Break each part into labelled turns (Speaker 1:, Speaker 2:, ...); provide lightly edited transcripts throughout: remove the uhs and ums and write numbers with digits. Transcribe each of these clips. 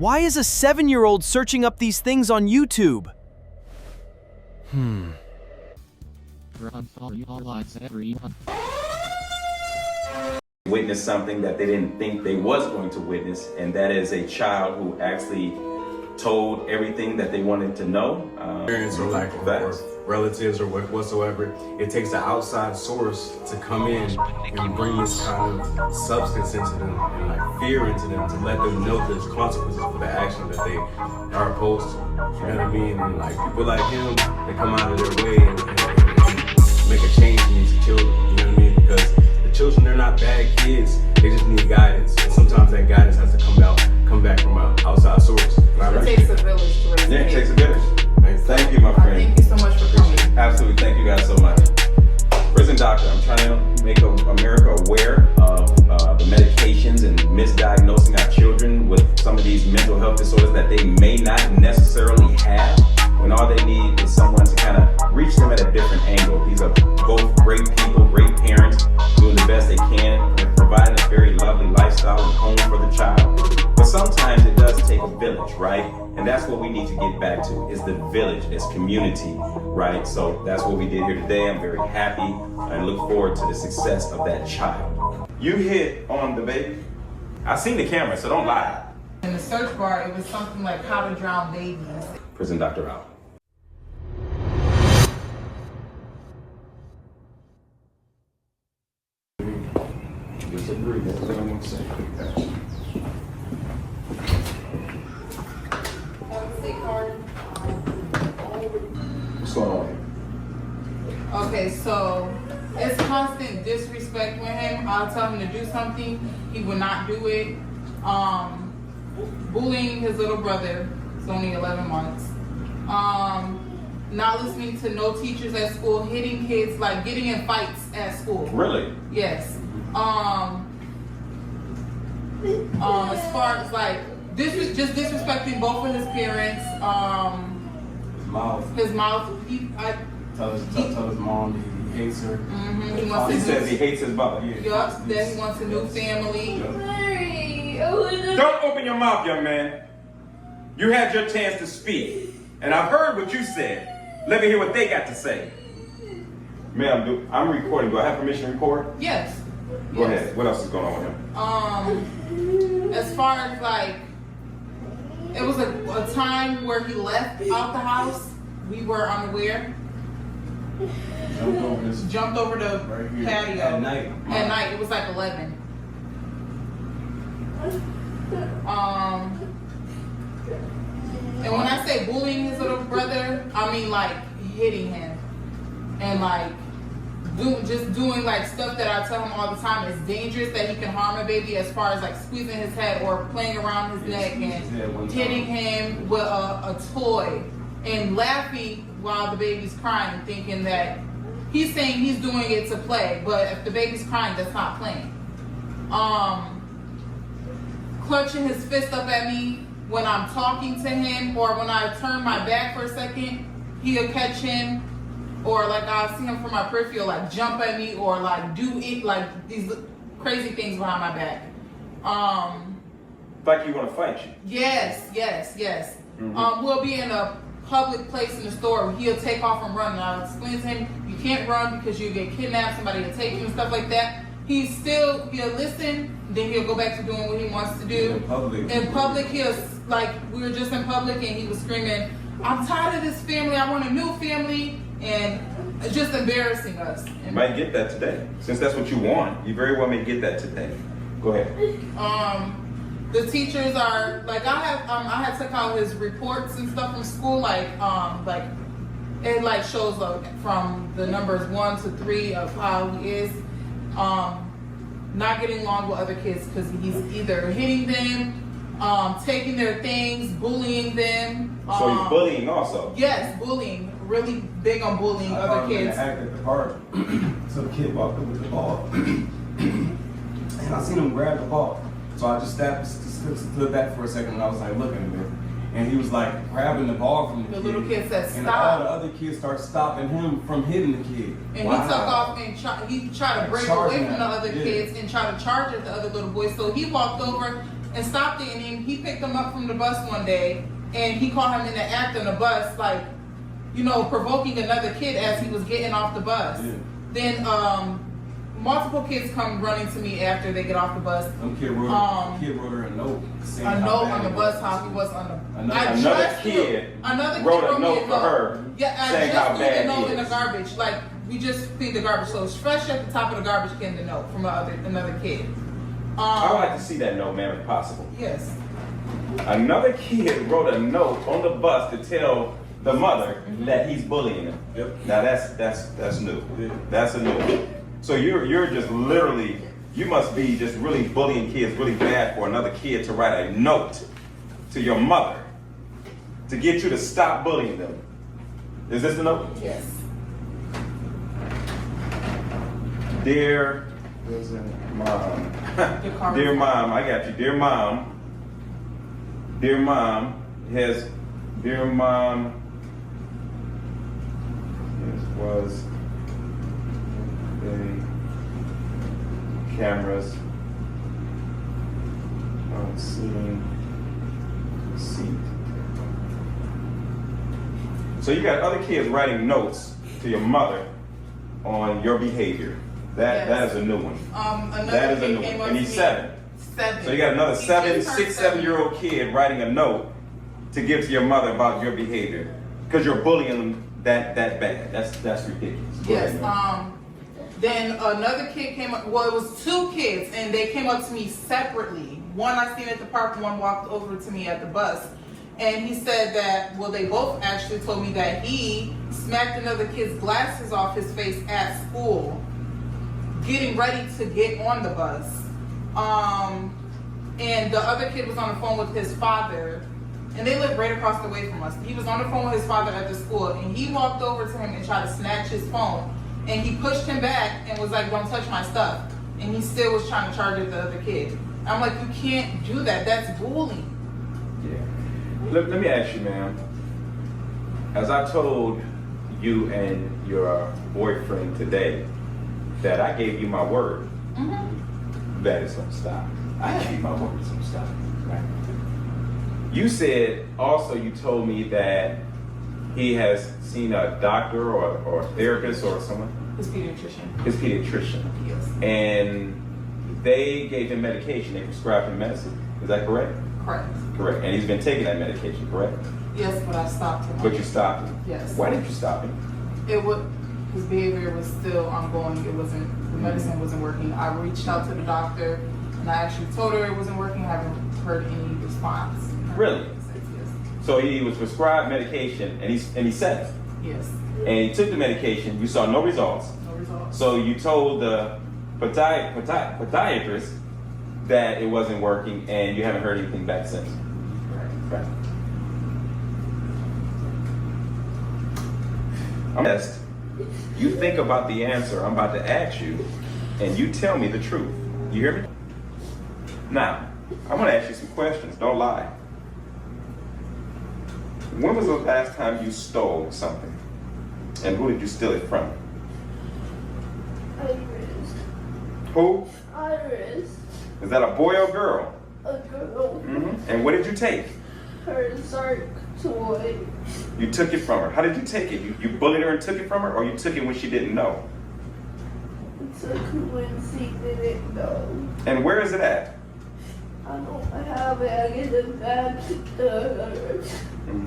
Speaker 1: Why is a 7-year-old searching up these things on YouTube?
Speaker 2: Witness something that they didn't think they was going to witness, and that is a child who actually told everything that they wanted to know.
Speaker 3: Parents or like or relatives or whatsoever, it takes an outside source to come in and bring this kind of substance into them and like fear into them to let them know there's consequences for the action that they are opposed to. You know what I mean? And like people like him, they come out of their way and make a change in these children. You know what I mean? Because the children, they're not bad kids. They just need guidance, and sometimes that guidance has to come back from an outside source.
Speaker 4: It takes a village to raise.
Speaker 2: Yeah, it takes a village. Thank you, my friend.
Speaker 4: Thank you so much for coming.
Speaker 2: Absolutely, thank you guys so much. Prison doctor, I'm trying to make America aware of the medications and misdiagnosing our children with some of these mental health disorders that they may not necessarily have, when all they need is someone to kind of reach them at a different angle. These are both great people, great parents, doing the best they can, and providing a very lovely lifestyle and home for the child. But sometimes it does take a village, right? And that's what we need to get back to, is the village, is community, right? So that's what we did here today. I'm very happy and look forward to the success of that child. You hit on the baby? I seen the camera, so don't lie.
Speaker 4: In the search bar, it was something like how to drown babies.
Speaker 2: Prison doctor out. Disagree, that's what I want to say. What's going on here?
Speaker 4: Okay, so it's constant disrespect with him. I'll tell him to do something, he will not do it. Bullying his little brother, he's only 11 months. Not listening to no teachers at school, hitting kids, like getting in fights at school.
Speaker 2: Really?
Speaker 4: Yes. As far as like just disrespecting both of his parents. His mouth.
Speaker 3: Tell his mom he hates her.
Speaker 2: He says he hates his mother.
Speaker 4: Yup, that he wants a new family.
Speaker 2: Don't open your mouth, young man. You had your chance to speak, and I've heard what you said. Let me hear what they got to say. Ma'am, I'm recording. Do I have permission to record?
Speaker 4: Yes.
Speaker 2: Go ahead. What else is going on with him?
Speaker 4: As far as like, it was a time where he left out the house. We were unaware. Jumped over the
Speaker 3: right
Speaker 4: patio
Speaker 3: at night.
Speaker 4: At night, it was like 11. And when I say bullying his little brother, I mean like hitting him and like doing like stuff that I tell him all the time is dangerous, that he can harm a baby, as far as like squeezing his head or playing around his neck and hitting him with a toy and laughing while the baby's crying, thinking that he's saying he's doing it to play, but if the baby's crying, that's not playing. Clutching his fist up at me when I'm talking to him, or when I turn my back for a second, he'll catch him, or like I'll see him from my peripheral, like jump at me, or like do it, like these crazy things behind my back.
Speaker 2: Like you want to fight you?
Speaker 4: Yes. We'll be in a public place in the store, he'll take off and run, and I'll explain to him, you can't run because you get kidnapped, somebody will take you and stuff like that. He'll listen, then he'll go back to doing what he wants to do. In public, he'll, like, we were just in public and he was screaming, I'm tired of this family, I want a new family, and just embarrassing us.
Speaker 2: You might get that today. Since that's what you want, you very well may get that today. Go ahead.
Speaker 4: The teachers are, like, I had took out his reports and stuff from school, like it like shows like from the numbers 1 to 3 of how he is. Not getting along with other kids because he's either hitting them, taking their things, bullying them.
Speaker 2: So he's bullying also?
Speaker 4: Yes, bullying. Really big on bullying other kids.
Speaker 3: I act at the park, so the kid walked up with the ball, and I seen him grab the ball. So I just stood back for a second, and I was like looking at him. And he was like grabbing the ball from the kid.
Speaker 4: Little kid said stop.
Speaker 3: And all the other kids start stopping him from hitting the kid.
Speaker 4: And he took off and he tried to break away from the other kids and try to charge at the other little boys. So he walked over and stopped it. And then he picked him up from the bus one day, and he caught him in the act on the bus, like, you know, provoking another kid as he was getting off the bus.
Speaker 3: Yeah.
Speaker 4: Then multiple kids come running to me after they get off the bus.
Speaker 3: Kid wrote her a note. Saying
Speaker 4: A
Speaker 3: how
Speaker 4: note
Speaker 3: bad
Speaker 4: on the
Speaker 3: it
Speaker 4: bus,
Speaker 3: was.
Speaker 4: how he was on the.
Speaker 2: Another kid wrote a note for her
Speaker 4: Yeah, I
Speaker 2: saying
Speaker 4: just
Speaker 2: how
Speaker 4: threw
Speaker 2: bad
Speaker 4: the note
Speaker 2: he
Speaker 4: in the
Speaker 2: is.
Speaker 4: garbage. Like, we just cleaned the garbage, so it's fresh at the top of the garbage can. The note from another kid.
Speaker 2: I would like to see that note, ma'am, if possible.
Speaker 4: Yes.
Speaker 2: Another kid wrote a note on the bus to tell the mother that he's bullying him.
Speaker 3: Yep.
Speaker 2: Now that's new.
Speaker 3: Yeah.
Speaker 2: That's a new. So you're just literally, you must be just really bullying kids really bad for another kid to write a note to your mother to get you to stop bullying them. Is this the note?
Speaker 4: Yes.
Speaker 2: Dear mom, dear mom, I got you. Dear mom, dear mom, this was the cameras on seat. So you got other kids writing notes to your mother on your behavior. That is a new one.
Speaker 4: Another
Speaker 2: That is a
Speaker 4: kid
Speaker 2: new
Speaker 4: came
Speaker 2: one.
Speaker 4: up
Speaker 2: And
Speaker 4: to
Speaker 2: he's
Speaker 4: me.
Speaker 2: 7.
Speaker 4: 7.
Speaker 2: So you got another
Speaker 4: He just turned
Speaker 2: 7-year-old kid writing a note to give to your mother about your behavior because you're bullying them that bad. That's ridiculous. Go
Speaker 4: Yes.
Speaker 2: ahead, ma'am.
Speaker 4: Then another kid came up. Well, it was 2 kids, and they came up to me separately. One I seen at the park. One walked over to me at the bus, and he said that. Well, they both actually told me that he smacked another kid's glasses off his face at school, getting ready to get on the bus. And the other kid was on the phone with his father, and they live right across the way from us. He was on the phone with his father at the school, and he walked over to him and tried to snatch his phone. And he pushed him back and was like, "Don't touch my stuff." And he still was trying to charge at the other kid. I'm like, you can't do that. That's bullying.
Speaker 2: Yeah. Let me ask you, ma'am. As I told you and your boyfriend today that I gave you my word that it's gonna stop. I gave you my word it's gonna stop. Right? You said also, you told me that he has seen a doctor or a therapist or someone.
Speaker 4: His pediatrician.
Speaker 2: His pediatrician.
Speaker 4: Yes.
Speaker 2: And they gave him medication. They prescribed him medicine. Is that correct?
Speaker 4: Correct.
Speaker 2: Correct. And he's been taking that medication, correct?
Speaker 4: Yes, but I stopped him.
Speaker 2: But you stopped him.
Speaker 4: Yes.
Speaker 2: Why did you stop him?
Speaker 4: His behavior was still ongoing. The medicine wasn't working. I reached out to the doctor, and I actually told her it wasn't working. I haven't heard any response.
Speaker 2: Really?
Speaker 4: Yes.
Speaker 2: So he was prescribed medication, and he said it.
Speaker 4: Yes.
Speaker 2: And he took the medication. You saw no results.
Speaker 4: No results.
Speaker 2: So you told the podiatrist that it wasn't working, and you haven't heard anything back since. Right. Yes. You think about the answer I'm about to ask you, and you tell me the truth. You hear me? Now, I want to ask you some questions. Don't lie. When was the last time you stole something? And who did you steal it from?
Speaker 5: Iris.
Speaker 2: Who?
Speaker 5: Iris.
Speaker 2: Is that a boy or girl?
Speaker 5: A girl.
Speaker 2: And what did you take?
Speaker 5: Her Zark toy.
Speaker 2: You took it from her. How did you take it? You bullied her and took it from her, or you took it when she didn't know?
Speaker 5: Took when she didn't know.
Speaker 2: And where is it at?
Speaker 5: I don't have it. I get it back to her.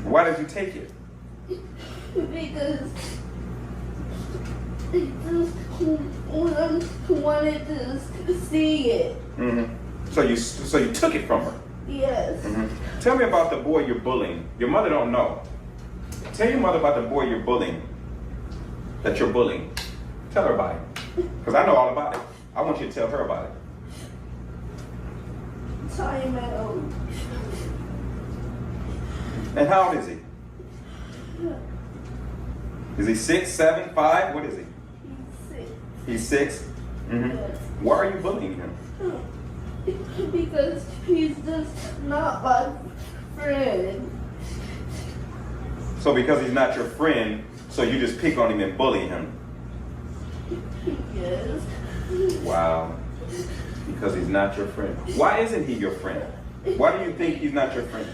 Speaker 2: Why did you take it?
Speaker 5: Because I just wanted to see it.
Speaker 2: So you took it from her.
Speaker 5: Yes.
Speaker 2: Tell me about the boy you're bullying. Your mother don't know. Tell your mother about the boy you're bullying. That you're bullying. Tell her about it. Because I know all about it. I want you to tell her about it.
Speaker 5: Time out.
Speaker 2: And how old is he? Is he 6, 7, 5? What is he?
Speaker 5: He's 6.
Speaker 2: He's 6?
Speaker 5: Yes.
Speaker 2: Why are you bullying him?
Speaker 5: Because he's just not my friend.
Speaker 2: So because he's not your friend, so you just pick on him and bully him?
Speaker 5: Yes.
Speaker 2: Wow. Because he's not your friend. Why isn't he your friend? Why do you think he's not your friend?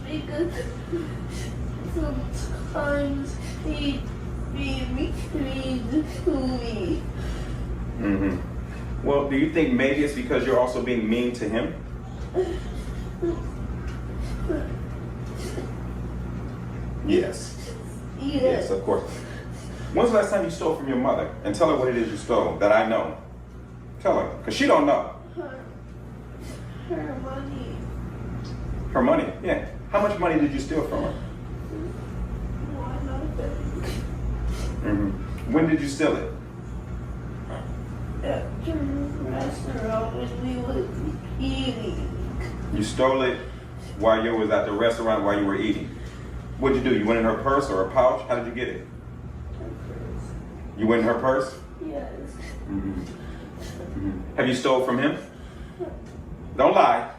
Speaker 5: Because sometimes he be mean to me.
Speaker 2: Mm-hmm. Well, do you think maybe it's because you're also being mean to him? Yes. Yes, of course. When's the last time you stole from your mother? And tell her what it is you stole, that I know. Tell her, because she don't know.
Speaker 5: Her money.
Speaker 2: Her money? Yeah. How much money did you steal from her? Mm-hmm. When did you steal it?
Speaker 5: At the restaurant when we were eating.
Speaker 2: You stole it while you was at the restaurant while you were eating. What did you do? You went in her purse or her pouch? How did you get it? You went in her purse?
Speaker 5: Yes.
Speaker 2: Mm-hmm. Mm-hmm. Have you stole from him? Don't lie.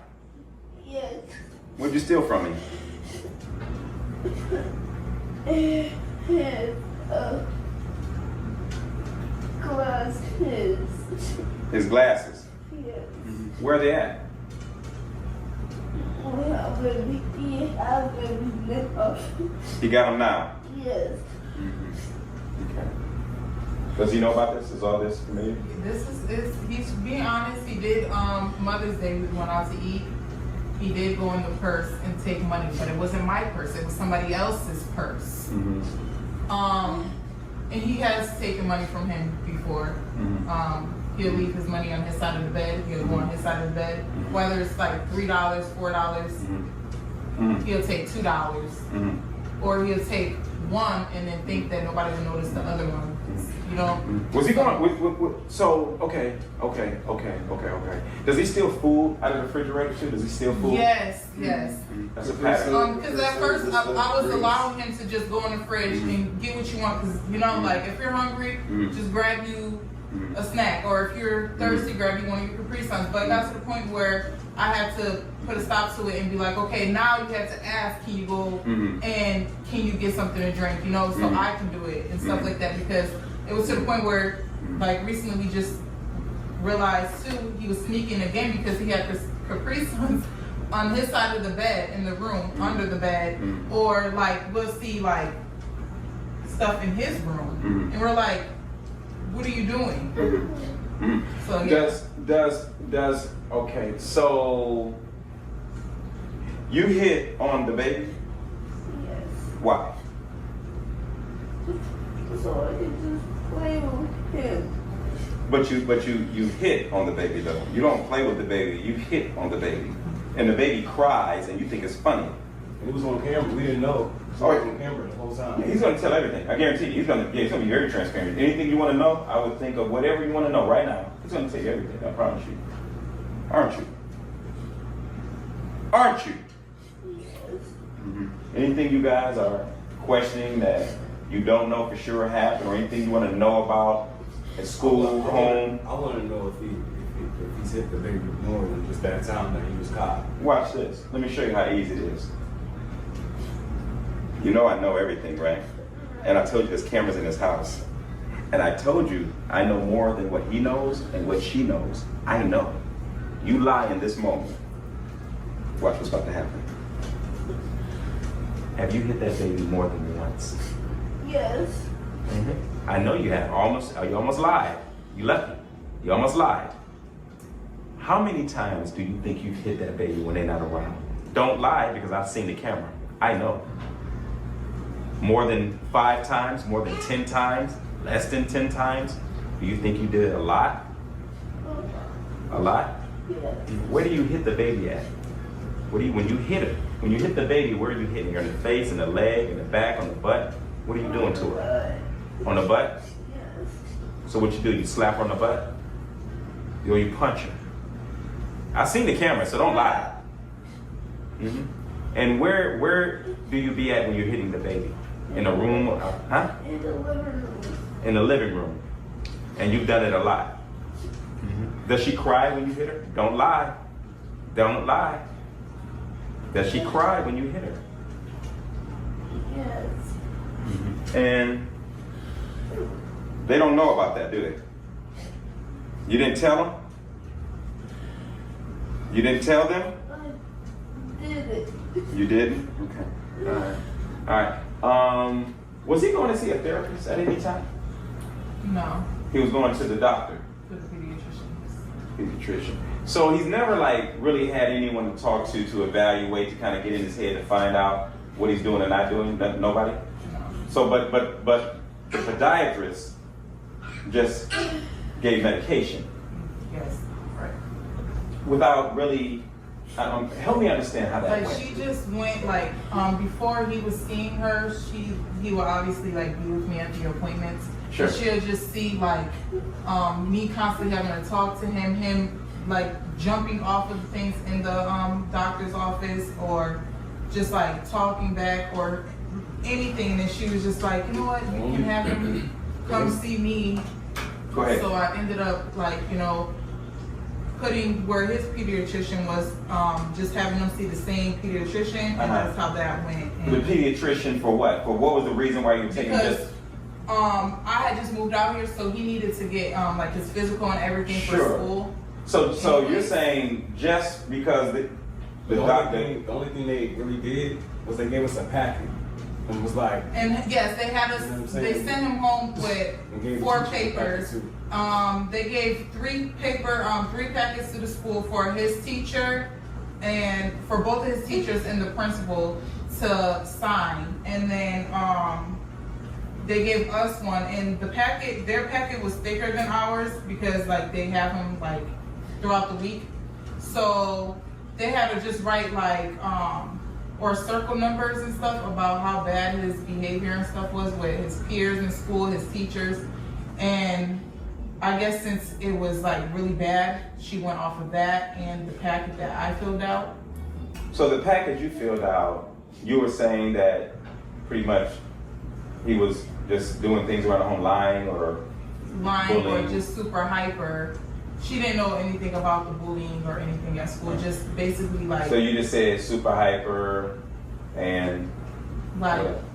Speaker 5: Yes.
Speaker 2: What did you steal from him?
Speaker 5: Glasses.
Speaker 2: His glasses.
Speaker 5: Yes.
Speaker 2: Mm-hmm. Where are they at? He got them now.
Speaker 5: Yes.
Speaker 2: Mm-hmm. Okay. Does he know about this? Is all this familiar?
Speaker 4: He's being honest. He did Mother's Day. We went out to eat. He did go in the purse and take money, but it wasn't my purse. It was somebody else's purse.
Speaker 2: Mm-hmm.
Speaker 4: And he has taken money from him before.
Speaker 2: Mm-hmm.
Speaker 4: He'll leave his money on his side of the bed. He'll go on his side of the bed.
Speaker 2: Mm-hmm.
Speaker 4: Whether it's like $3, $4,
Speaker 2: Mm-hmm.
Speaker 4: he'll take $2.
Speaker 2: Mm-hmm.
Speaker 4: Or he'll take one and then think that nobody will notice the other one. You know?
Speaker 2: Was he going? So okay. Does he steal food out of the refrigerator too? Does he steal food?
Speaker 4: Yes.
Speaker 2: That's a pattern.
Speaker 4: Because at first I was allowing him to just go in the fridge and get what you want. Because you know, like if you're hungry, just grab you a snack, or if you're thirsty, grab you one of your Capri Suns. But it got to the point where I had to put a stop to it and be like, okay, now you have to ask, can you go and can you get something to drink? You know, so I can do it and stuff like that, because it was to the point where, like, recently we just realized too, he was sneaking again because he had this Capri Suns on his side of the bed in the room, under the bed, or like we'll see like stuff in his room, and we're like, what are you doing? So yeah.
Speaker 2: Does okay, so you hit on the baby?
Speaker 5: Yes.
Speaker 2: Why?
Speaker 5: So I can just play with him.
Speaker 2: But you hit on the baby though. You don't play with the baby, you hit on the baby. And the baby cries and you think it's funny.
Speaker 3: It was on camera, we didn't know. It was on camera the whole time.
Speaker 2: He's gonna tell everything. I guarantee you. He's gonna be very transparent. Anything you want to know, I would think of whatever you want to know right now. He's gonna tell you everything. I promise you. Aren't you? Aren't you?
Speaker 5: Yes.
Speaker 2: Anything you guys are questioning that you don't know for sure happened, or anything you want to know about at school, home?
Speaker 3: I want to know if he's hit the baby more than just that time that he was caught.
Speaker 2: Watch this. Let me show you how easy it is. You know I know everything, right? And I told you there's cameras in his house. And I told you I know more than what he knows and what she knows. I know. You lie in this moment. Watch what's about to happen. Have you hit that baby more than once?
Speaker 5: Yes.
Speaker 2: I know you have. You almost lied. You lucky. You almost lied. How many times do you think you've hit that baby when they're not around? Don't lie, because I've seen the camera. I know. More than 5 times? More than 10 times? Less than 10 times? Do you think you did a lot? A lot?
Speaker 5: Yes.
Speaker 2: Where do you hit the baby at? When you hit her? When you hit the baby, where are you hitting her? In the face, in the leg, in the back, on the butt? What are you doing to her? On the butt?
Speaker 5: Yes.
Speaker 2: So what you do? You slap her on the butt? Or you punch her? I've seen the camera, so don't lie. And where do you be at when you're hitting the baby? In a room? Huh?
Speaker 5: In the living room.
Speaker 2: In the living room. And you've done it a lot. Does she cry when you hit her? Don't lie. Don't lie. Does she cry when you hit her?
Speaker 5: Yes.
Speaker 2: And they don't know about that, do they? You didn't tell them? You didn't tell them?
Speaker 5: I did it.
Speaker 2: You didn't? Okay. Alright. Was he going to see a therapist at any time?
Speaker 4: No,
Speaker 2: He was going to the doctor,
Speaker 4: to the pediatrician.
Speaker 2: pediatrician. So he's never like really had anyone to talk to evaluate, to kind of get in his head to find out what he's doing and not doing. Nobody.
Speaker 4: No.
Speaker 2: So, but the podiatrist just gave medication
Speaker 4: Yes. Right.
Speaker 2: without really. Help me understand how that
Speaker 4: Like
Speaker 2: went.
Speaker 4: she just went like before he was seeing her, he would obviously like be with me at the appointments.
Speaker 2: Sure.
Speaker 4: And she'll just see like me constantly having to talk to him like jumping off of things in the doctor's office, or just like talking back or anything. And then she was just like, you know what, you can have him come see me.
Speaker 2: Go ahead.
Speaker 4: So I ended up like, you know, putting where his pediatrician was, just having them see the same pediatrician, and that's how that went.
Speaker 2: The
Speaker 4: And
Speaker 2: pediatrician for what? For what was the reason why you were taking
Speaker 4: because
Speaker 2: this?
Speaker 4: I had just moved out here, so he needed to get like his physical and everything for
Speaker 2: Sure.
Speaker 4: school.
Speaker 2: So you're saying just because the doctor.
Speaker 3: The only thing they really did was they gave us a packet and was like,
Speaker 4: And yes, they had us.
Speaker 3: You know what I'm
Speaker 4: They
Speaker 3: saying?
Speaker 4: sent him home
Speaker 3: and
Speaker 4: with
Speaker 3: gave
Speaker 4: 4
Speaker 3: the teacher a packet
Speaker 4: papers.
Speaker 3: too.
Speaker 4: They gave 3 packets to the school for his teacher and for both of his teachers and the principal to sign. And then they gave us one, and their packet was thicker than ours because like they have him like throughout the week. So they had to just write like or circle numbers and stuff about how bad his behavior and stuff was with his peers in school, his teachers. And I guess since it was like really bad, she went off of that and the packet that I filled out.
Speaker 2: So the package you filled out, you were saying that pretty much he was just doing things around the home, lying or
Speaker 4: Lying
Speaker 2: bullying.
Speaker 4: or just super hyper. She didn't know anything about the bullying or anything at school, just basically like,
Speaker 2: So you just said super hyper and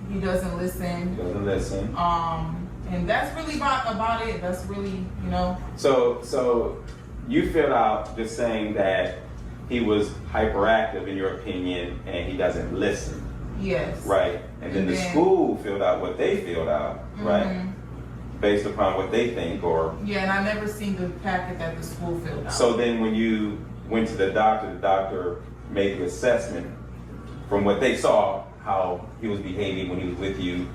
Speaker 4: he doesn't listen.
Speaker 2: doesn't listen.
Speaker 4: And that's really about it. That's really, you know.
Speaker 2: So you filled out just saying that he was hyperactive in your opinion and he doesn't listen.
Speaker 4: Yes.
Speaker 2: Right. And then the school filled out what they filled out, right?
Speaker 4: Mhm.
Speaker 2: Based upon what they think or
Speaker 4: Yeah, and I never seen the packet that the school filled out.
Speaker 2: so then when you went to the doctor made the assessment from what they saw, how he was behaving when he was with you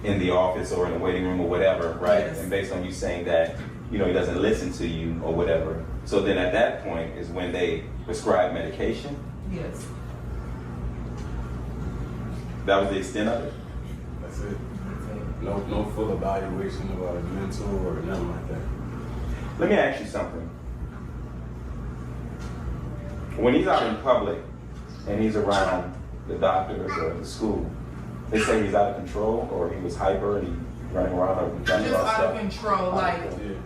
Speaker 2: in the office or in the waiting room or whatever, right?
Speaker 4: Yes.
Speaker 2: And based on you saying that, you know, he doesn't listen to you or whatever. So then at that point is when they prescribe medication.
Speaker 4: Yes.
Speaker 2: That was the extent of it.
Speaker 3: That's it. No full evaluation about his mental or nothing like that.
Speaker 2: Let me ask you something. When he's out in public and he's around the doctors or the school, they say he's out of control or he was hyper and he's running around or running
Speaker 4: Just
Speaker 2: about
Speaker 4: out
Speaker 2: stuff.
Speaker 4: of control. Like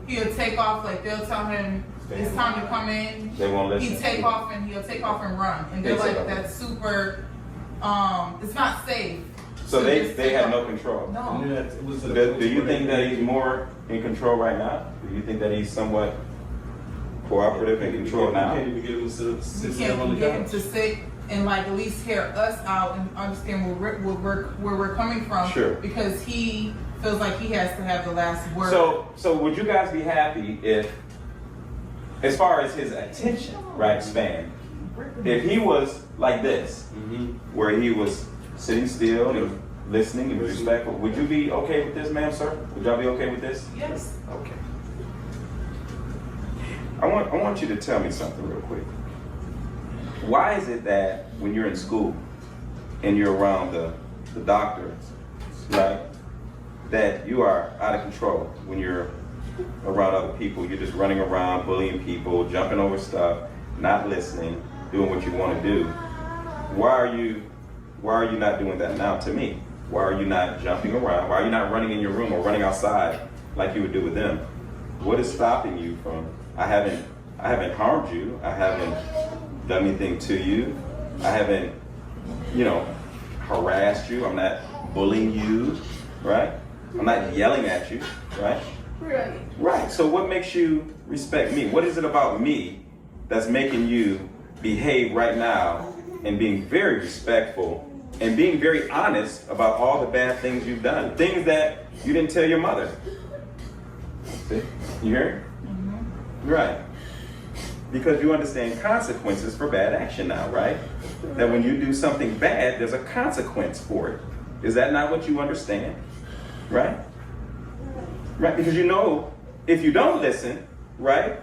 Speaker 3: Yeah.
Speaker 4: he'll take off. Like they'll tell him it's time to come in.
Speaker 2: They won't listen.
Speaker 4: He'll take off and run. And they're
Speaker 2: They take
Speaker 4: like,
Speaker 2: off.
Speaker 4: that's super. It's not safe.
Speaker 2: So
Speaker 4: to
Speaker 2: they
Speaker 4: just take
Speaker 2: have
Speaker 4: off.
Speaker 2: no control.
Speaker 3: And
Speaker 4: No.
Speaker 3: then it was
Speaker 2: Do you think that he's more in control right now? Do you think that he's somewhat cooperative and in control
Speaker 3: You
Speaker 2: now?
Speaker 3: can't even get him to sit
Speaker 4: We
Speaker 3: down on
Speaker 4: can't
Speaker 3: the
Speaker 4: get him
Speaker 3: couch.
Speaker 4: to sit and like at least hear us out and understand where we're coming from.
Speaker 2: Sure.
Speaker 4: Because he feels like he has to have the last word.
Speaker 2: So would you guys be happy if, as far as his attention, right, span, if he was like this,
Speaker 3: Mhm.
Speaker 2: where he was sitting still and listening and respectful, would you be okay with this, ma'am, sir? Would y'all be okay with this?
Speaker 4: Yes.
Speaker 2: Okay. I want you to tell me something real quick. Why is it that when you're in school and you're around the doctor, right, that you are out of control when you're around other people? You're just running around, bullying people, jumping over stuff, not listening, doing what you want to do. Why are you not doing that now to me? Why are you not jumping around? Why are you not running in your room or running outside like you would do with them? What is stopping you from? I haven't harmed you. I haven't done anything to you. I haven't, harassed you. I'm not bullying you, right? I'm not yelling at you, right?
Speaker 5: Right.
Speaker 2: Right. So what makes you respect me? What is it about me that's making you behave right now and being very respectful and being very honest about all the bad things you've done, things that you didn't tell your mother. See? You hear it? Mm-hmm. Right. Because you understand consequences for bad action now, right? That when you do something bad, there's a consequence for it. Is that not what you understand? Right? Right, because you know, if you don't listen, right,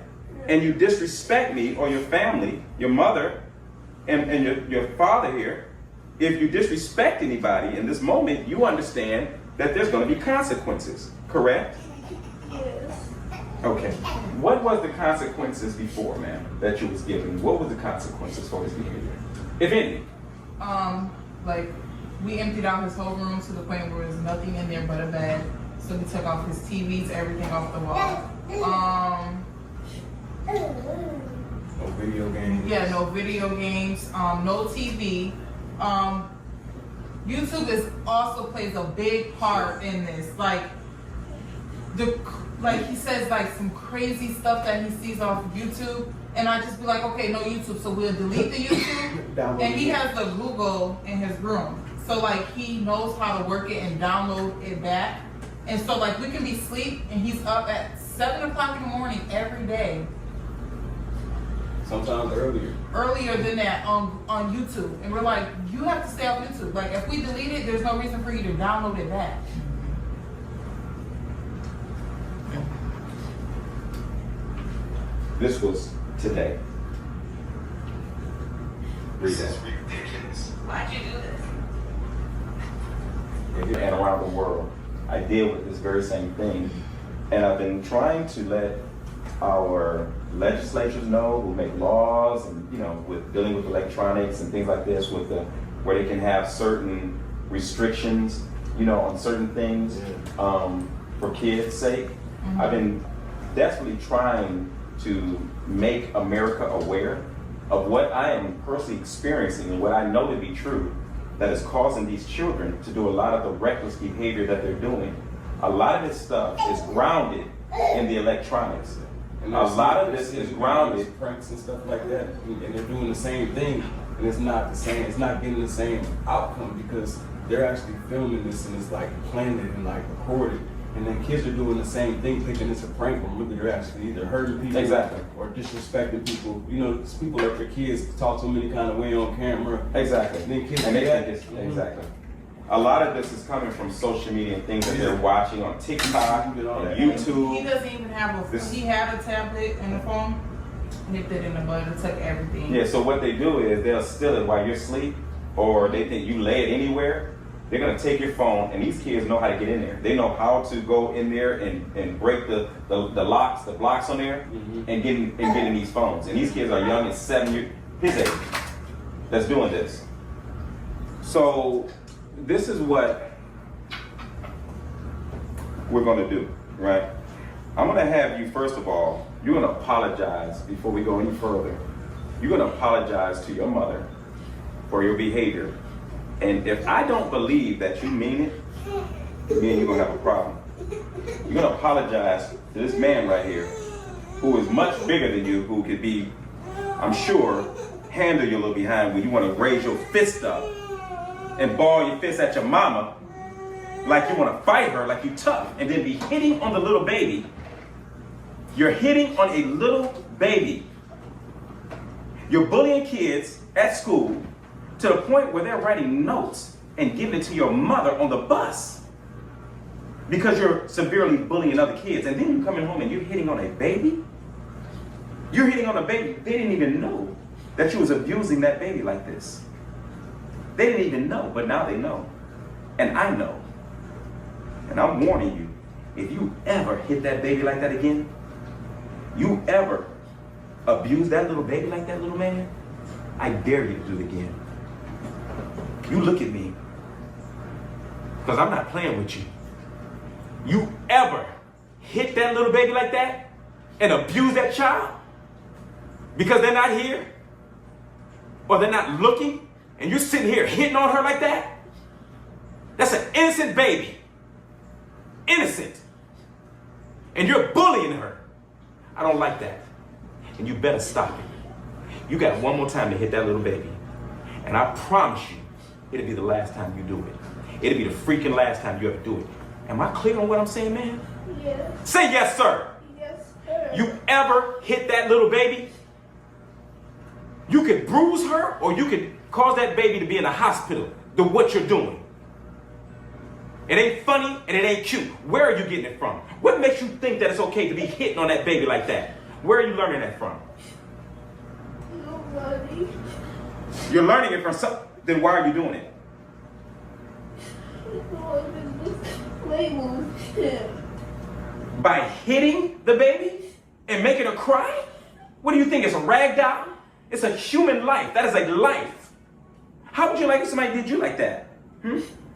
Speaker 2: and you disrespect me or your family, your mother, and your father here, if you disrespect anybody in this moment, you understand that there's going to be consequences, correct?
Speaker 5: Yes.
Speaker 2: Okay. What was the consequences before, ma'am, that you was given? What was the consequences for his behavior, if any?
Speaker 4: Like, we emptied out his whole room to the point where there's nothing in there but a bed. So we took off his TVs, everything off the wall.
Speaker 3: No video games.
Speaker 4: Yeah, no video games, no TV. YouTube also plays a big part in this. Like he says like some crazy stuff that he sees off of YouTube, and I just be like, okay, no YouTube, so we'll delete the YouTube. And he has the Google in his room, so like he knows how to work it and download it back. And so like we can be asleep and he's up at 7 o'clock in the morning every day.
Speaker 3: Sometimes earlier
Speaker 4: Than that on YouTube. And we're like, you have to stay off YouTube. Like if we delete it, there's no reason for you to download it back.
Speaker 2: This was today. Read that.
Speaker 4: Why'd you do this?
Speaker 2: And around the world, I deal with this very same thing. And I've been trying to let our legislatures know who make laws and, you know, with dealing with electronics and things like this, with the, where they can have certain restrictions, you know, on certain things for kids' sake. Mm-hmm. I've been desperately trying to make America aware of what I am personally experiencing and what I know to be true that is causing these children to do a lot of the reckless behavior that they're doing. A lot of this stuff is grounded in the electronics.
Speaker 3: And
Speaker 2: a lot of this is grounded.
Speaker 3: Pranks and stuff like that, and they're doing the same thing, and it's not the same. It's not getting the same outcome because they're actually filming this and it's like planned and like recorded. And then kids are doing the same thing, thinking it's a prank, when really they're actually either hurting people or disrespecting people. You know, people let their kids talk to them any kind of way on camera.
Speaker 2: Exactly.
Speaker 3: And then kids
Speaker 2: and they think it's, exactly. A lot of this is coming from social media and things that they're watching on TikTok, and YouTube.
Speaker 4: He doesn't even have he had a tablet and a phone, nipped it in the bud and took everything.
Speaker 2: Yeah, so what they do is they'll steal it while you're asleep, or they think you lay it anywhere. They're gonna take your phone, and these kids know how to get in there. They know how to go in there and break the locks, the blocks on there, and get in these phones. And these kids are young, it's 7 years, his age, that's doing this. So this is what we're gonna do, right? I'm gonna have you, first of all, you're gonna apologize before we go any further. You're gonna apologize to your mother for your behavior. And if I don't believe that you mean it, me and you're gonna have a problem. You're gonna apologize to this man right here, who is much bigger than you, who could be, I'm sure, handle your little behind when you wanna raise your fist up and ball your fist at your mama like you wanna fight her, like you tough, and then be hitting on the little baby. You're hitting on a little baby. You're bullying kids at school to the point where they're writing notes and giving it to your mother on the bus because you're severely bullying other kids. And then you're coming home and you're hitting on a baby? You're hitting on a baby. They didn't even know that you was abusing that baby like this. They didn't even know, but now they know. And I know. And I'm warning you, if you ever hit that baby like that again, you ever abuse that little baby like that, little man, I dare you to do it again. You look at me, because I'm not playing with you. You ever hit that little baby like that and abuse that child because they're not here or they're not looking, and you're sitting here hitting on her like that? That's an innocent baby. Innocent. And you're bullying her. I don't like that. And you better stop it. You got one more time to hit that little baby. And I promise you, it'll be the last time you do it. It'll be the freaking last time you ever do it. Am I clear on what I'm saying, man?
Speaker 5: Yes.
Speaker 2: Say yes, sir.
Speaker 5: Yes, sir.
Speaker 2: You ever hit that little baby? You could bruise her or you could cause that baby to be in the hospital. To what you're doing. It ain't funny and it ain't cute. Where are you getting it from? What makes you think that it's okay to be hitting on that baby like that? Where are you learning that from?
Speaker 5: Nobody.
Speaker 2: You're learning it from something. Then why are you doing it? By hitting the baby and making her cry? What do you think? It's a rag doll? It's a human life. That is a life. How would you like if somebody did you like that?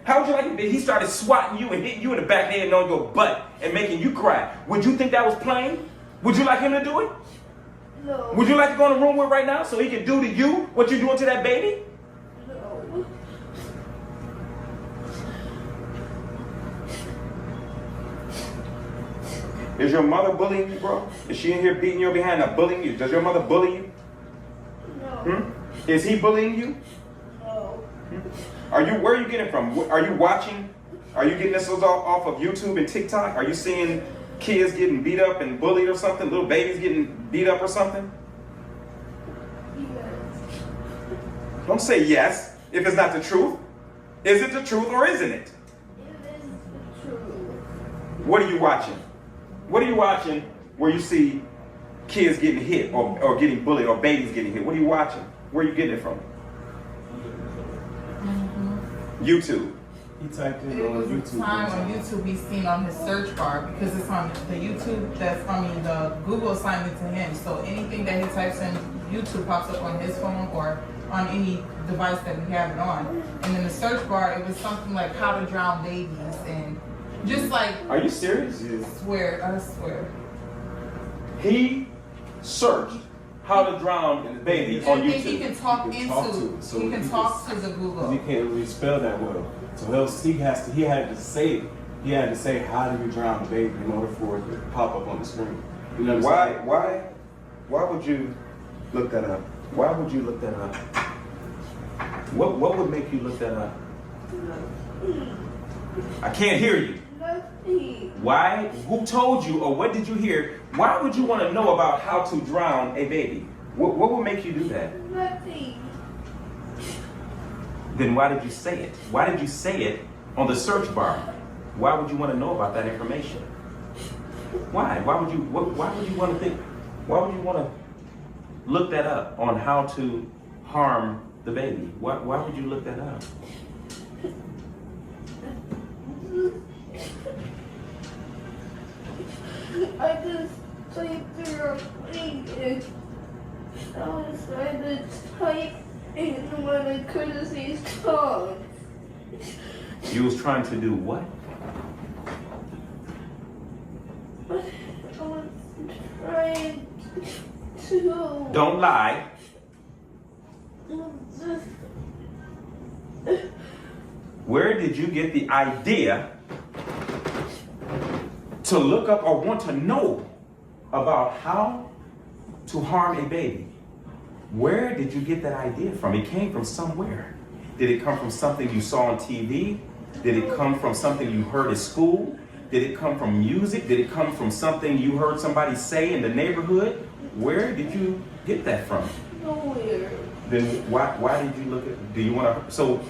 Speaker 2: How would you like if he started swatting you and hitting you in the back of the head and on your butt and making you cry? Would you think that was playing? Would you like him to do it?
Speaker 5: No.
Speaker 2: Would you like to go in the room with right now so he can do to you what you're doing to that baby?
Speaker 5: No.
Speaker 2: Is your mother bullying you, bro? Is she in here beating you behind and bullying you? Does your mother bully you?
Speaker 5: No.
Speaker 2: Is he bullying you?
Speaker 5: No.
Speaker 2: Where are you getting it from? Are you watching? Are you getting this off of YouTube and TikTok? Are you seeing kids getting beat up and bullied or something? Little babies getting beat up or something?
Speaker 5: Yes.
Speaker 2: Don't say yes if it's not the truth. Is it the truth or isn't it?
Speaker 5: It is the truth.
Speaker 2: What are you watching? What are you watching where you see kids getting hit or getting bullied or babies getting hit? What are you watching? Where are you getting it from? YouTube.
Speaker 3: He typed in
Speaker 4: It
Speaker 3: on
Speaker 4: was
Speaker 3: YouTube.
Speaker 4: a time on YouTube he's seen on his search bar because it's on the YouTube the Google assigned it to him. So anything that he types in YouTube pops up on his phone or on any device that we have it on. And in the search bar it was something like how to drown babies and just like
Speaker 2: Are you serious?
Speaker 4: I swear.
Speaker 2: He searched how to drown a baby on
Speaker 4: Anything he
Speaker 2: YouTube.
Speaker 4: can talk
Speaker 3: He can talk
Speaker 4: into,
Speaker 3: to it, so
Speaker 4: he can
Speaker 3: he
Speaker 4: talk
Speaker 3: can-
Speaker 4: to the
Speaker 3: Because
Speaker 4: Google.
Speaker 3: he can't really spell that well. So he had to say it. He had to say how do you drown a baby in order for it to pop up on the screen. You know what I'm saying?
Speaker 2: Why would you look that up? Why would you look that up? What would make you look that up? I can't hear you.
Speaker 5: Nothing.
Speaker 2: Why? Who told you or what did you hear? Why would you want to know about how to drown a baby? What would make you do that?
Speaker 5: Nothing.
Speaker 2: Then why did you say it? Why did you say it on the search bar? Why would you want to know about that information? Why? Why would you want to think? Why would you want to look that up on how to harm the baby? Why would you look that up?
Speaker 5: I just typed the wrong thing and I was trying to type in when I couldn't see his tongue.
Speaker 2: You was trying to do what?
Speaker 5: I was trying to
Speaker 2: Don't lie.
Speaker 5: just
Speaker 2: Where did you get the idea to look up or want to know about how to harm a baby? Where did you get that idea from? It came from somewhere. Did it come from something you saw on TV? Did it come from something you heard at school? Did it come from music? Did it come from something you heard somebody say in the neighborhood? Where did you get that from?
Speaker 5: nowhere.
Speaker 2: Then why did you look at, do you want to, so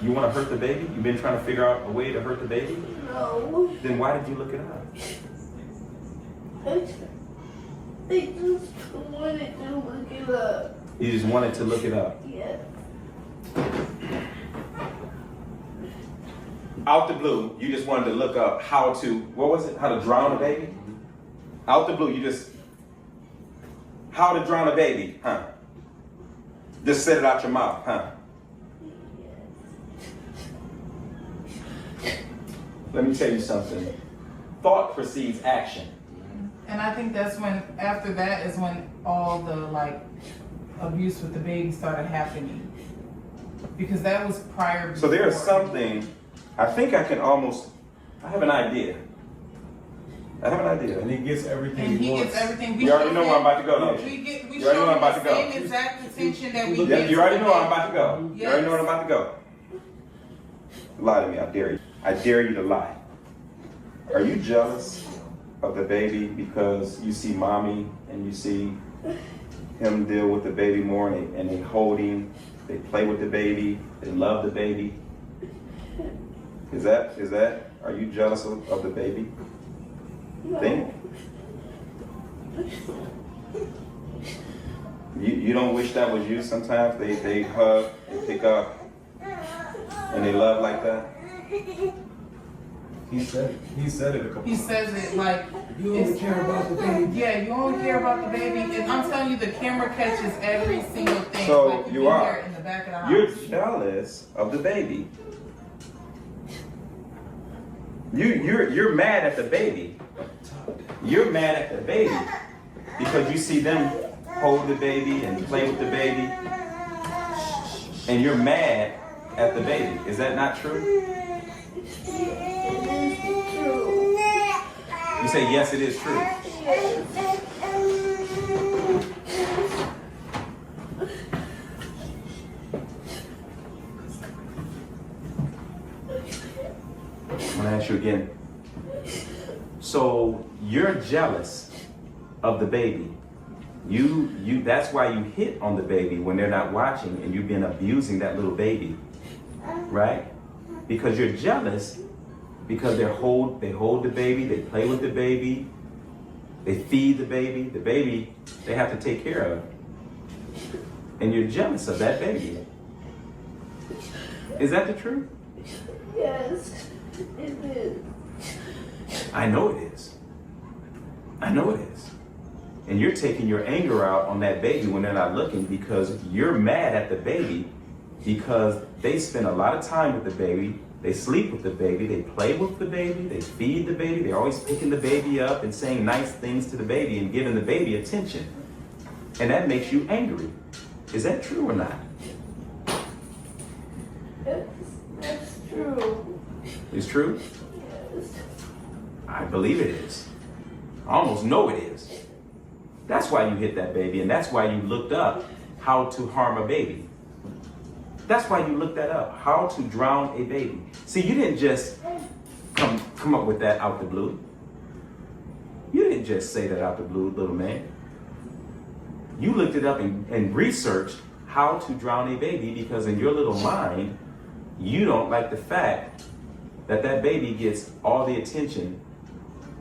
Speaker 2: you want to hurt the baby? You've been trying to figure out a way to hurt the baby?
Speaker 5: No.
Speaker 2: Then why did you look it up?
Speaker 5: I just wanted to look it up.
Speaker 2: You just wanted to look it up.
Speaker 5: Yes.
Speaker 2: Out the blue, you just wanted to look up how to, what was it? How to drown a baby? Out the blue, you just, how to drown a baby, huh? Just said it out your mouth, huh? Let me tell you something. Thought precedes action.
Speaker 4: And I think that's when, after that is when all the like abuse with the baby started happening. Because that was prior.
Speaker 2: So there is
Speaker 4: before.
Speaker 2: something, I think I can almost, I have an idea.
Speaker 3: And he gets everything
Speaker 4: And
Speaker 3: he
Speaker 4: he
Speaker 3: wants.
Speaker 4: gets everything.
Speaker 2: You already know where I'm about to go, don't you?
Speaker 4: We
Speaker 2: You already know
Speaker 4: showed
Speaker 2: I'm about
Speaker 4: the
Speaker 2: to go.
Speaker 4: same exact attention that we
Speaker 2: Yeah,
Speaker 4: give.
Speaker 2: you already
Speaker 4: to
Speaker 2: know I'm
Speaker 4: them.
Speaker 2: about to go. You already know where I'm about to go. Lie to me, I dare you. I dare you to lie. Are you jealous of the baby because you see mommy and you see him deal with the baby more and they hold him, they play with the baby, they love the baby? Is that, are you jealous of the baby?
Speaker 5: No.
Speaker 2: Think. You don't wish that was you sometimes? They hug, they pick up, and they love like that?
Speaker 3: He said it a couple
Speaker 4: He says it like,
Speaker 3: You only care about the baby.
Speaker 4: yeah, you only care about the baby. And I'm telling you, the camera catches every single thing.
Speaker 2: So
Speaker 4: like
Speaker 2: you
Speaker 4: can
Speaker 2: are.
Speaker 4: hear it in the back of the house.
Speaker 2: You're jealous of the baby. You're mad at the baby. You're mad at the baby because you see them hold the baby and play with the baby, and you're mad at the baby. Is that not true?
Speaker 5: It is true.
Speaker 2: You say yes, it is true. I'm gonna ask you again. So you're jealous of the baby. That's why you hit on the baby when they're not watching and you've been abusing that little baby, right? Because you're jealous because they hold the baby, they play with the baby, they feed the baby they have to take care of. And you're jealous of that baby. Is that the truth?
Speaker 5: Yes, it is.
Speaker 2: I know it is. I know it is. And you're taking your anger out on that baby when they're not looking because you're mad at the baby because they spend a lot of time with the baby, they sleep with the baby, they play with the baby, they feed the baby, they're always picking the baby up and saying nice things to the baby and giving the baby attention. And that makes you angry. Is that true or not?
Speaker 5: That's true.
Speaker 2: It's true?
Speaker 5: Yes.
Speaker 2: I believe it is. I almost know it is. That's why you hit that baby, and that's why you looked up how to harm a baby. That's why you looked that up, how to drown a baby. See, you didn't just come up with that out the blue. You didn't just say that out the blue, little man. You looked it up and researched how to drown a baby because in your little mind, you don't like the fact that that baby gets all the attention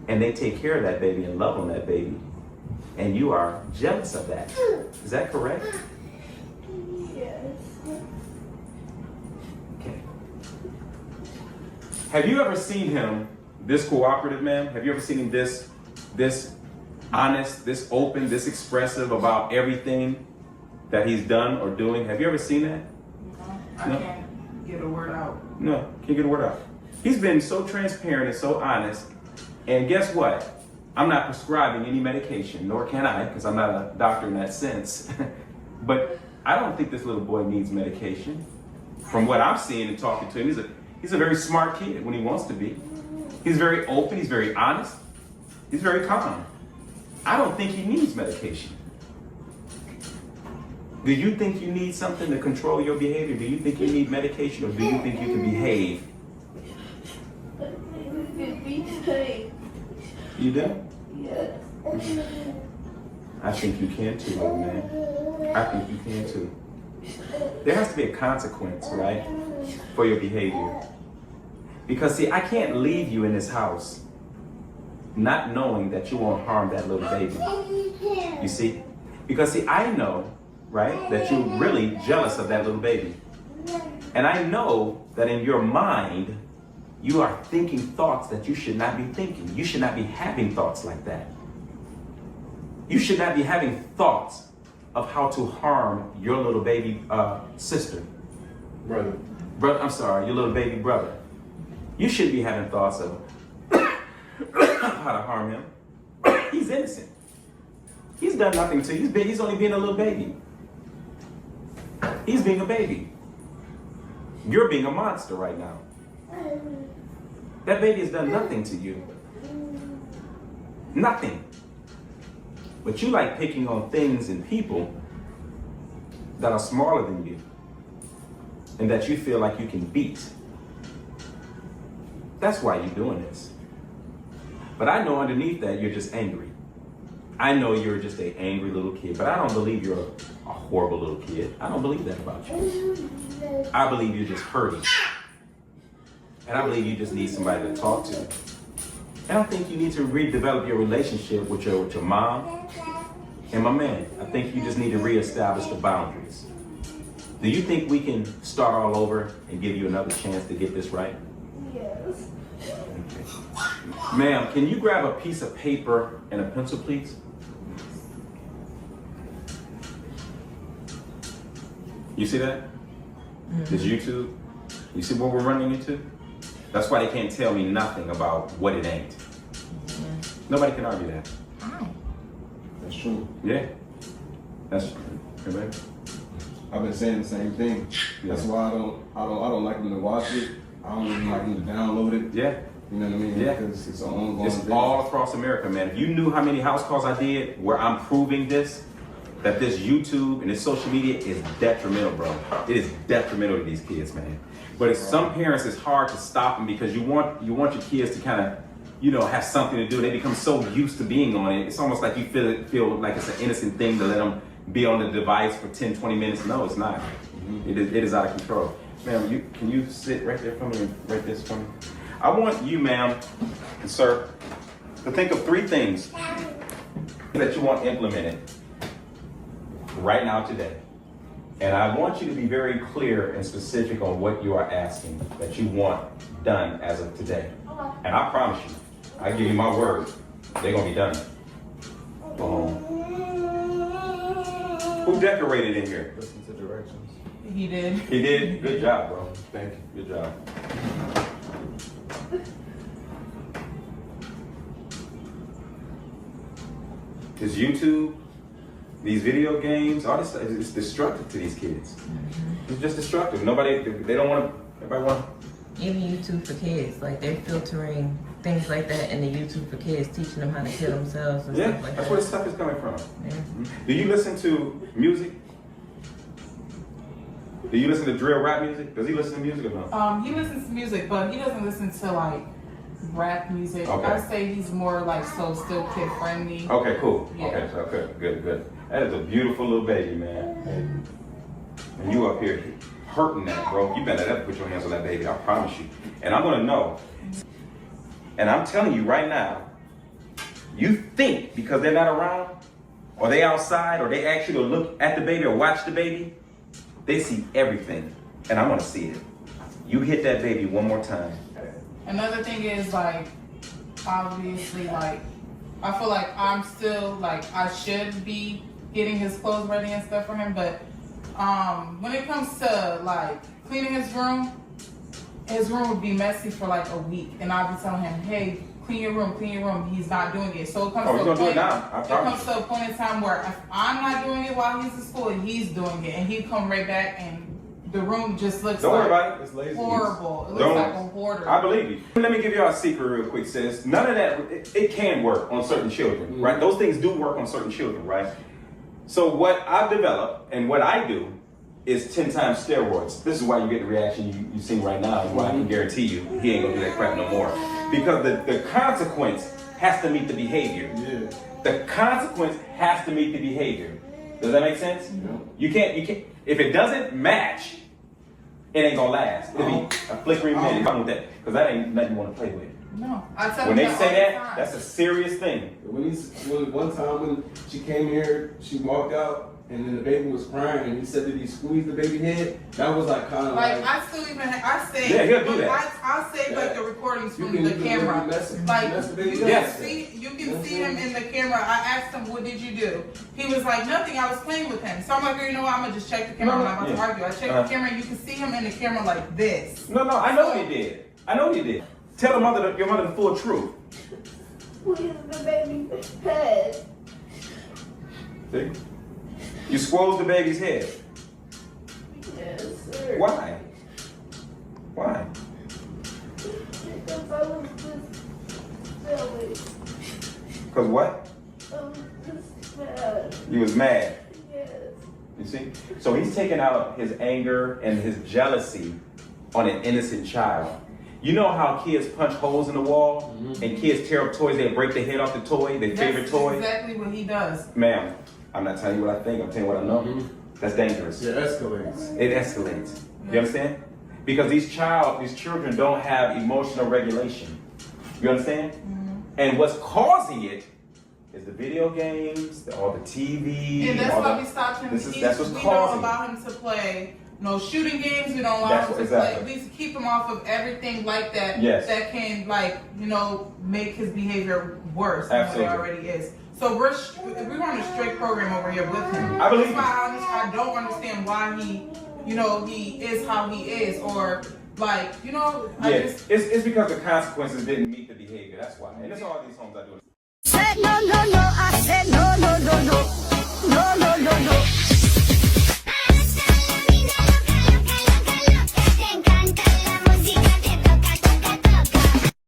Speaker 2: and they take care of that baby and love on that baby. And you are jealous of that. Is that correct?
Speaker 5: Yes.
Speaker 2: Okay. Have you ever seen him this cooperative, ma'am? Have you ever seen him this honest, this open, this expressive about everything that he's done or doing? Have you ever seen that?
Speaker 4: I
Speaker 2: No.
Speaker 4: can't get a word out.
Speaker 2: No, can't get a word out. He's been so transparent and so honest. And guess what? I'm not prescribing any medication, nor can I, because I'm not a doctor in that sense. But I don't think this little boy needs medication. From what I'm seeing and talking to him, he's a very smart kid when he wants to be. He's very open, he's very honest, he's very calm. I don't think he needs medication. Do you think you need something to control your behavior? Do you think you need medication, or do you think you can behave?
Speaker 5: I think we could behave.
Speaker 2: You do?
Speaker 5: Yes.
Speaker 2: I think you can too, little man. I think you can too. There has to be a consequence, right, for your behavior. Because see, I can't leave you in this house not knowing that you won't harm that little baby. You see? Because see, I know, right, that you're really jealous of that little baby. And I know that in your mind, you are thinking thoughts that you should not be thinking. You should not be having thoughts like that. You should not be having thoughts of how to harm your little baby sister.
Speaker 3: Brother.
Speaker 2: I'm sorry, your little baby brother. You shouldn't be having thoughts of how to harm him. He's innocent. He's done nothing to you. He's only being a little baby. He's being a baby. You're being a monster right now. That baby has done nothing to you. Nothing. But you like picking on things and people that are smaller than you and that you feel like you can beat. That's why you're doing this. But I know underneath that you're just angry. I know you're just an angry little kid, but I don't believe you're a horrible little kid. I don't believe that about you. I believe you're just hurting. And I believe you just need somebody to talk to. And I think you need to redevelop your relationship with your mom and my man. I think you just need to reestablish the boundaries. Do you think we can start all over and give you another chance to get this right?
Speaker 5: Yes.
Speaker 2: Okay. Ma'am, can you grab a piece of paper and a pencil, please? You see that? This YouTube? You see what we're running into? That's why they can't tell me nothing about what it ain't. Nobody can argue that.
Speaker 3: That's true.
Speaker 2: Yeah. That's true. Hey, baby.
Speaker 3: I've been saying the same thing. That's why I don't like them to watch it. I don't even like them to download it.
Speaker 2: Yeah.
Speaker 3: You know what I mean?
Speaker 2: Yeah.
Speaker 3: Because it's an ongoing
Speaker 2: It's
Speaker 3: thing.
Speaker 2: all across America, man. If you knew how many house calls I did where I'm proving this, that this YouTube and this social media is detrimental, bro. It is detrimental to these kids, man. But it's, some parents, it's hard to stop them because you want your kids to kind of, you know, have something to do. They become so used to being on it. It's almost like you feel like it's an innocent thing to let them be on the device for 10, 20 minutes. No, it's not. It is out of control. Ma'am, can you sit right there for me and write this for me? I want you, ma'am and sir, to think of 3 things that you want implemented right now today. And I want you to be very clear and specific on what you are asking that you want done as of today. And I promise you, I give you my word, they're gonna be done. Who decorated in here?
Speaker 3: Listen to directions.
Speaker 4: He did.
Speaker 2: He did? Good job, bro.
Speaker 3: Thank you.
Speaker 2: Good job. Is YouTube, these video games, all this stuff, it's destructive to these kids. It's just destructive. They don't want to, everybody want to.
Speaker 6: Even YouTube for kids, like they're filtering things like that in the YouTube for kids, teaching them how to kill themselves and
Speaker 2: Yeah,
Speaker 6: stuff like
Speaker 2: that's
Speaker 6: that.
Speaker 2: where the stuff is coming from.
Speaker 6: Yeah.
Speaker 2: Do you listen to music? Do you listen to drill rap music? Does he listen to music or not?
Speaker 4: He listens to music, but he doesn't listen to like rap music.
Speaker 2: Okay.
Speaker 4: I say he's more like still kid friendly.
Speaker 2: Okay, cool.
Speaker 4: Yeah.
Speaker 2: Okay, so good. That is a beautiful little baby, man. And you up here hurting that, bro. You better never put your hands on that baby, I promise you. And I'm gonna know. And I'm telling you right now, you think because they're not around, or they outside, or they ask you to look at the baby or watch the baby, they see everything. And I wanna see it. You hit that baby one more time.
Speaker 4: Another thing is like, obviously like, I feel like I'm still like, I should be getting his clothes ready and stuff for him, but when it comes to like cleaning his room would be messy for like a week, and I'll be telling him, hey, clean your room. He's not doing it. So it comes to a point. It comes to a point in time where if I'm not doing it while he's in school, he's doing it, and he come right back and the room just looks
Speaker 2: Don't worry
Speaker 4: like
Speaker 2: about it. It's lazy.
Speaker 4: horrible. It looks like a hoarder.
Speaker 2: I believe you. Let me give y'all a secret real quick, sis. None of that, it can work on certain children, right? Those things do work on certain children, right? So what I've developed and what I do is 10 times steroids. This is why you get the reaction you see right now, and why I can guarantee you he ain't gonna do that crap no more. Because the consequence has to meet the behavior.
Speaker 3: Yeah.
Speaker 2: The consequence has to meet the behavior. Does that make sense?
Speaker 3: Yeah.
Speaker 2: You can't, if it doesn't match, it ain't gonna last. It'll be a flickering minute. Come with that, because that ain't nothing you want to play with.
Speaker 4: No, I tell
Speaker 2: When
Speaker 4: him
Speaker 2: they
Speaker 4: that
Speaker 2: say
Speaker 4: all the
Speaker 2: that,
Speaker 4: time.
Speaker 2: that's a serious thing.
Speaker 3: One time when she came here, she walked out, and then the baby was crying, and he said that he squeezed the baby head. That was like kind of
Speaker 4: Like I still even I say
Speaker 2: Yeah, he'll do that.
Speaker 4: I say like the recordings from the camera. Like you
Speaker 2: Yes.
Speaker 4: can see him in the camera. I asked him, what did you do? He was like, nothing, I was playing with him. So I'm like, you know what, I'm gonna just check the camera. I'm not about to argue. I checked the camera and you can see him in the camera like this.
Speaker 2: No, I know what he did. I know what he did. Tell your mother the full truth.
Speaker 5: Squeeze the baby's head.
Speaker 2: See? You squoze the baby's head.
Speaker 5: Yes, sir.
Speaker 2: Why? Why?
Speaker 5: Because I was just silly.
Speaker 2: Because what?
Speaker 5: I was just mad.
Speaker 2: You was mad.
Speaker 5: Yes.
Speaker 2: You see? So he's taking out his anger and his jealousy on an innocent child. You know how kids punch holes in the wall and kids tear up toys, they break the head off the toy, their favorite toy?
Speaker 4: That's exactly what he does.
Speaker 2: Ma'am, I'm not telling you what I think, I'm telling you what I know. That's dangerous.
Speaker 3: It escalates.
Speaker 2: It escalates. You understand? Because these children don't have emotional regulation. You understand? And what's causing it is the video games, all the TV.
Speaker 4: And that's why we stopped him.
Speaker 2: That's what's
Speaker 4: we
Speaker 2: causing
Speaker 4: don't allow him to play no shooting games. We don't allow him to play. We keep him off of everything like that.
Speaker 2: Yes.
Speaker 4: That can, like, you know, make his behavior worse
Speaker 2: Absolutely.
Speaker 4: than what it already is. So we're on a strict program over here with him.
Speaker 2: I believe
Speaker 4: That's why I don't understand why he, you know, he is how he is, or like, you know,
Speaker 2: it's because the consequences didn't meet the behavior. That's why. And that's all these homes are doing.
Speaker 7: Said no, no, no, I said no, no, no, no.